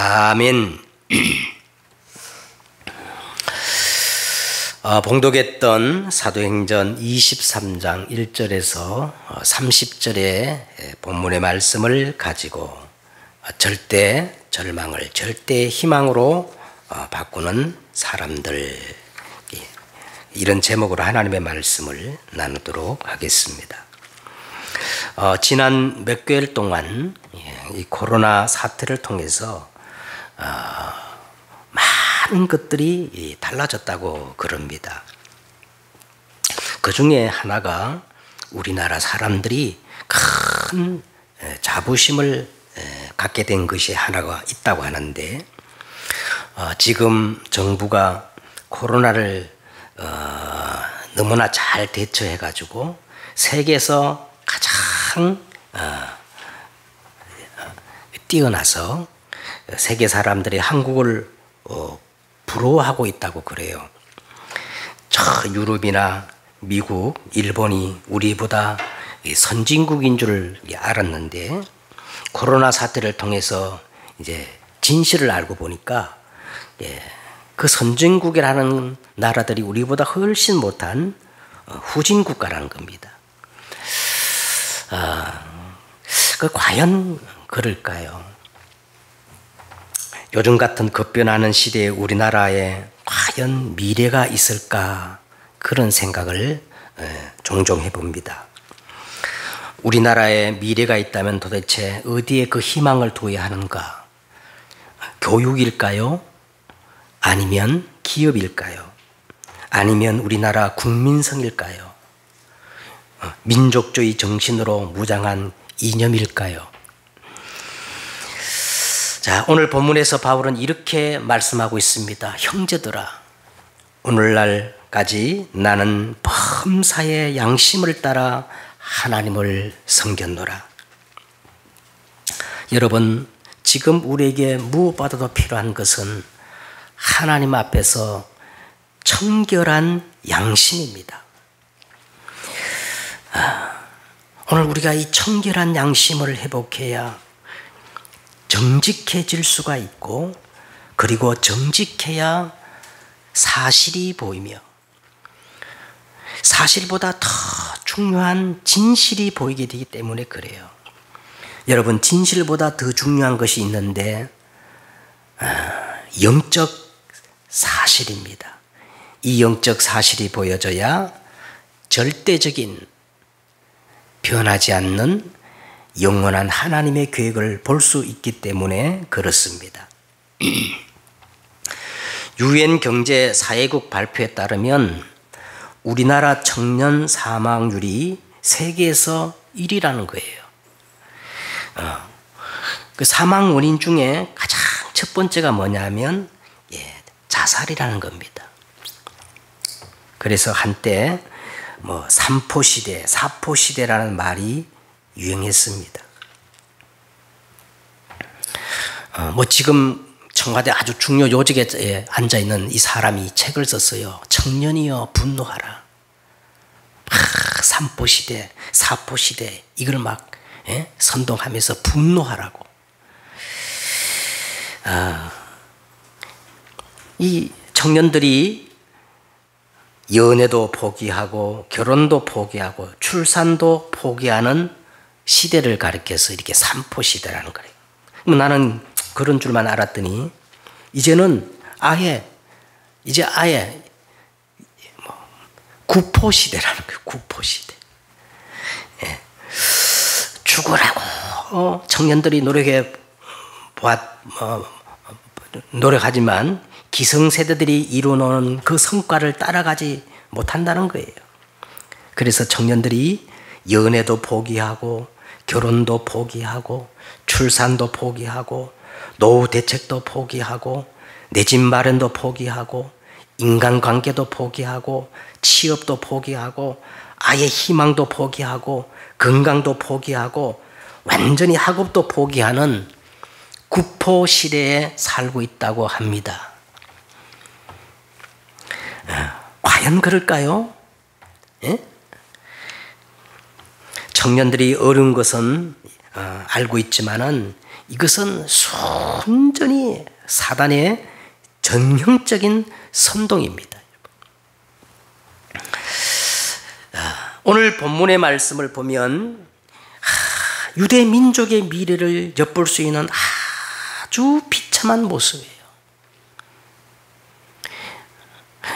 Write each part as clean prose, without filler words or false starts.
아멘. 봉독했던 사도행전 23장 1절에서 30절의 본문의 말씀을 가지고 절대 절망을 절대 희망으로 바꾸는 사람들, 이런 제목으로 하나님의 말씀을 나누도록 하겠습니다. 지난 몇 개월 동안 이 코로나 사태를 통해서 많은 것들이 달라졌다고 그럽니다. 그 중에 하나가 우리나라 사람들이 큰 자부심을 갖게 된 것이 하나가 있다고 하는데, 지금 정부가 코로나를 너무나 잘 대처해 가지고 세계에서 가장 뛰어나서 세계 사람들이 한국을 부러워하고 있다고 그래요. 저 유럽이나 미국, 일본이 우리보다 선진국인 줄 알았는데, 코로나 사태를 통해서 이제 진실을 알고 보니까 그 선진국이라는 나라들이 우리보다 훨씬 못한 후진 국가라는 겁니다. 과연 그럴까요? 요즘 같은 급변하는 시대에 우리나라에 과연 미래가 있을까, 그런 생각을 종종 해봅니다. 우리나라에 미래가 있다면 도대체 어디에 그 희망을 둬야 하는가? 교육일까요? 아니면 기업일까요? 아니면 우리나라 국민성일까요? 민족주의 정신으로 무장한 이념일까요? 자, 오늘 본문에서 바울은 이렇게 말씀하고 있습니다. 형제들아, 오늘날까지 나는 범사의 양심을 따라 하나님을 섬겼노라. 여러분, 지금 우리에게 무엇보다도 필요한 것은 하나님 앞에서 청결한 양심입니다. 오늘 우리가 이 청결한 양심을 회복해야 정직해질 수가 있고, 그리고 정직해야 사실이 보이며 사실보다 더 중요한 진실이 보이게 되기 때문에 그래요. 여러분, 진실보다 더 중요한 것이 있는데 영적 사실입니다. 이 영적 사실이 보여져야 절대적인 변하지 않는 영원한 하나님의 계획을 볼 수 있기 때문에 그렇습니다. 유엔 경제 사회국 발표에 따르면 우리나라 청년 사망률이 세계에서 1위라는 거예요. 그 사망 원인 중에 가장 첫 번째가 뭐냐면 자살이라는 겁니다. 그래서 한때 삼포시대, 사포시대라는 말이 유행했습니다. 지금 청와대 아주 중요 요직에 앉아있는 이 사람이 책을 썼어요. 청년이여 분노하라. 삼포시대, 사포시대, 이걸 막 선동하면서 분노하라고. 이 청년들이 연애도 포기하고 결혼도 포기하고 출산도 포기하는 시대를 가리켜서 이렇게 삼포시대라는 거예요. 나는 그런 줄만 알았더니 이제는 아예 구포시대라는 거예요. 구포시대. 죽으라고 청년들이 노력하지만 기성세대들이 이루어놓은 그 성과를 따라가지 못한다는 거예요. 그래서 청년들이 연애도 포기하고 결혼도 포기하고 출산도 포기하고 노후 대책도 포기하고 내 집 마련도 포기하고 인간관계도 포기하고 취업도 포기하고 아예 희망도 포기하고 건강도 포기하고 완전히 학업도 포기하는 구포 시대에 살고 있다고 합니다. 과연 그럴까요? 청년들이 어려운 것은 알고 있지만은 이것은 순전히 사단의 전형적인 선동입니다. 오늘 본문의 말씀을 보면 유대 민족의 미래를 엿볼 수 있는 아주 비참한 모습이에요.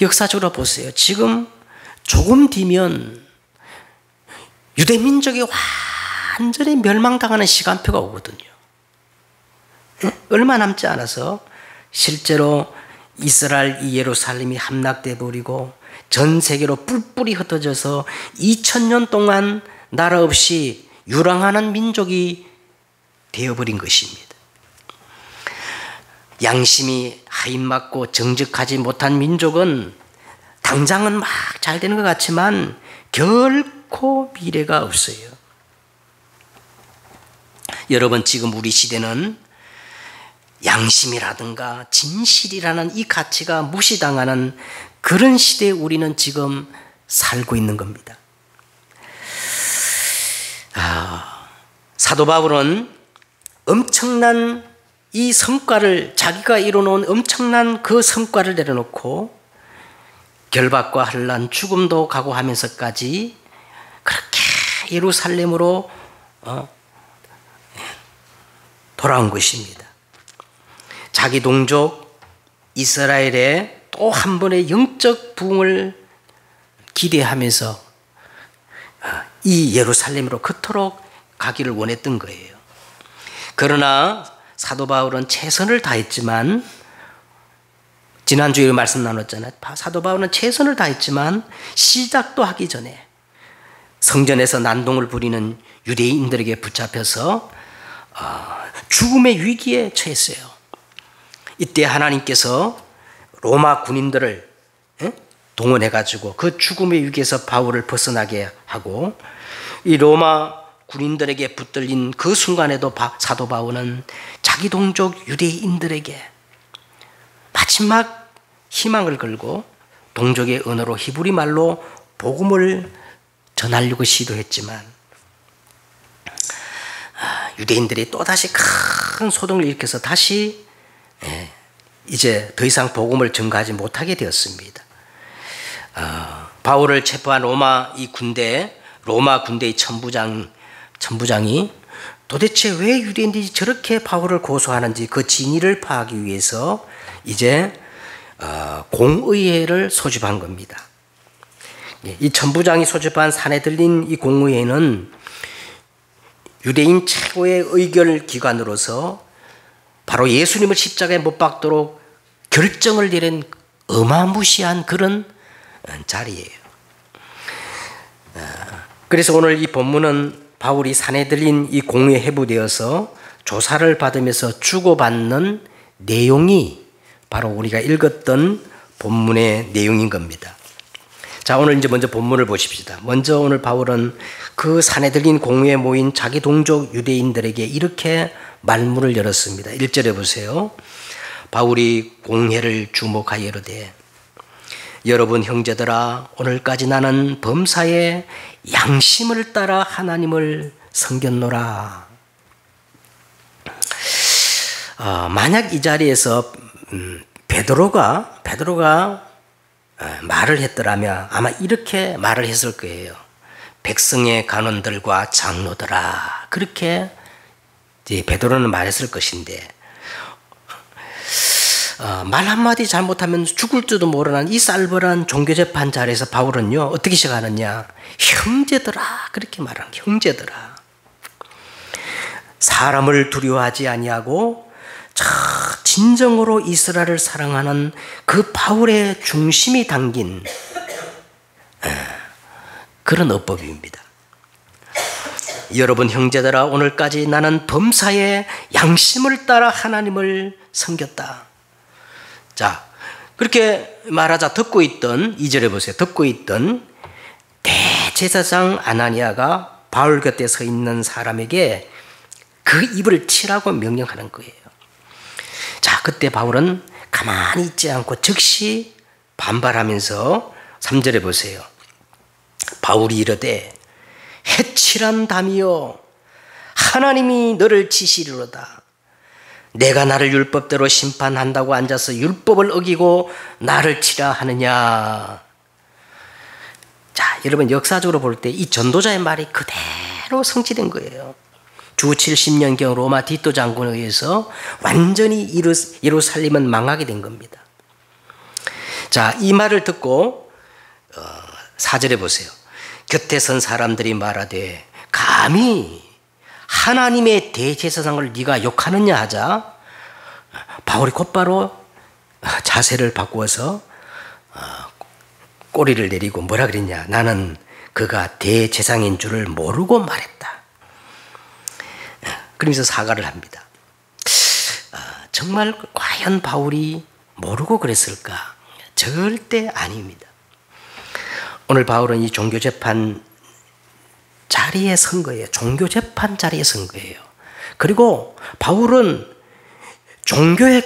역사적으로 보세요. 지금 조금 뒤면 유대 민족이 완전히 멸망당하는 시간표가 오거든요. 얼마 남지 않아서 실제로 이스라엘 이 예루살렘이 함락돼 버리고 전 세계로 뿔뿔이 흩어져서 2000년 동안 나라 없이 유랑하는 민족이 되어버린 것입니다. 양심이 하인맞고 정직하지 못한 민족은 당장은 막 잘 되는 것 같지만 결코 미래가 없어요. 여러분, 지금 우리 시대는 양심이라든가 진실이라는 이 가치가 무시당하는 그런 시대에 우리는 지금 살고 있는 겁니다. 사도 바울은 엄청난 이 성과를, 자기가 이뤄놓은 엄청난 그 성과를 내려놓고 결박과 환난, 죽음도 각오하면서까지 그렇게 예루살렘으로 돌아온 것입니다. 자기 동족 이스라엘의 또 한 번의 영적 부흥을 기대하면서 이 예루살렘으로 그토록 가기를 원했던 거예요. 그러나 사도 바울은 최선을 다했지만, 지난주에 말씀 나눴잖아요. 사도 바울은 최선을 다했지만 시작도 하기 전에 성전에서 난동을 부리는 유대인들에게 붙잡혀서 죽음의 위기에 처했어요. 이때 하나님께서 로마 군인들을 동원해가지고 그 죽음의 위기에서 바울을 벗어나게 하고, 이 로마 군인들에게 붙들린 그 순간에도 사도 바울은 자기 동족 유대인들에게 마지막 희망을 걸고 동족의 언어로 히브리 말로 복음을 전하려고 시도했지만 유대인들이 또다시 큰 소동을 일으켜서 다시 이제 더 이상 복음을 전가하지 못하게 되었습니다. 바울을 체포한 로마 군대의 천부장이 도대체 왜 유대인들이 저렇게 바울을 고소하는지 그 진위를 파악하기 위해서 이제 공의회를 소집한 겁니다. 이 천부장이 소집한 산헤드린 이 공의회는 유대인 최고의 의결 기관으로서 바로 예수님을 십자가에 못 박도록 결정을 내린 어마무시한 그런 자리예요. 그래서 오늘 이 본문은 바울이 산헤드린 이 공회에 회부되어서 조사를 받으면서 주고받는 내용이 바로 우리가 읽었던 본문의 내용인 겁니다. 자, 오늘 이제 먼저 본문을 보십시다. 먼저 오늘 바울은 그 산헤드린 공회에 모인 자기 동족 유대인들에게 이렇게 말문을 열었습니다. 1절에 보세요. 바울이 공회를 주목하여 이르되, 여러분 형제들아, 오늘까지 나는 범사에 양심을 따라 하나님을 섬겼노라. 만약 이 자리에서 베드로가 말을 했더라면 아마 이렇게 말을 했을 거예요. 백성의 간원들과 장로들아, 그렇게 이제 베드로는 말했을 것인데, 말 한마디 잘못하면 죽을 줄도 모르는 이 쌀벌한 종교재판 자리에서 바울은요 어떻게 시작하느냐, 형제들아, 그렇게 말하는 거예요. 형제들아, 사람을 두려워하지 아니하고 진정으로 이스라엘을 사랑하는 그 바울의 중심이 담긴 그런 어법입니다. 여러분 형제들아, 오늘까지 나는 범사에 양심을 따라 하나님을 섬겼다. 자, 그렇게 말하자 듣고 있던, 2절에 보세요. 듣고 있던 대제사장 아나니아가 바울 곁에 서 있는 사람에게 그 입을 치라고 명령하는 거예요. 자, 그때 바울은 가만히 있지 않고 즉시 반발하면서 3절에 보세요. 바울이 이르되, 해칠한 담이여, 하나님이 너를 치시리로다. 내가 나를 율법대로 심판한다고 앉아서 율법을 어기고 나를 치라 하느냐. 자, 여러분 역사적으로 볼 때 이 전도자의 말이 그대로 성취된 거예요. 주 70년경 로마 디토 장군에 의해서 완전히 예루살렘은 망하게 된 겁니다. 자, 이 말을 듣고 4절에 보세요. 곁에 선 사람들이 말하되 감히 하나님의 대제사장을 네가 욕하느냐 하자 바울이 곧바로 자세를 바꾸어서 꼬리를 내리고 뭐라 그랬냐. 나는 그가 대제사장인 줄을 모르고 말했다. 그러면서 사과를 합니다. 정말 과연 바울이 모르고 그랬을까? 절대 아닙니다. 오늘 바울은 이 종교재판 자리에 선 거예요. 종교재판 자리에 선 거예요. 그리고 바울은 종교에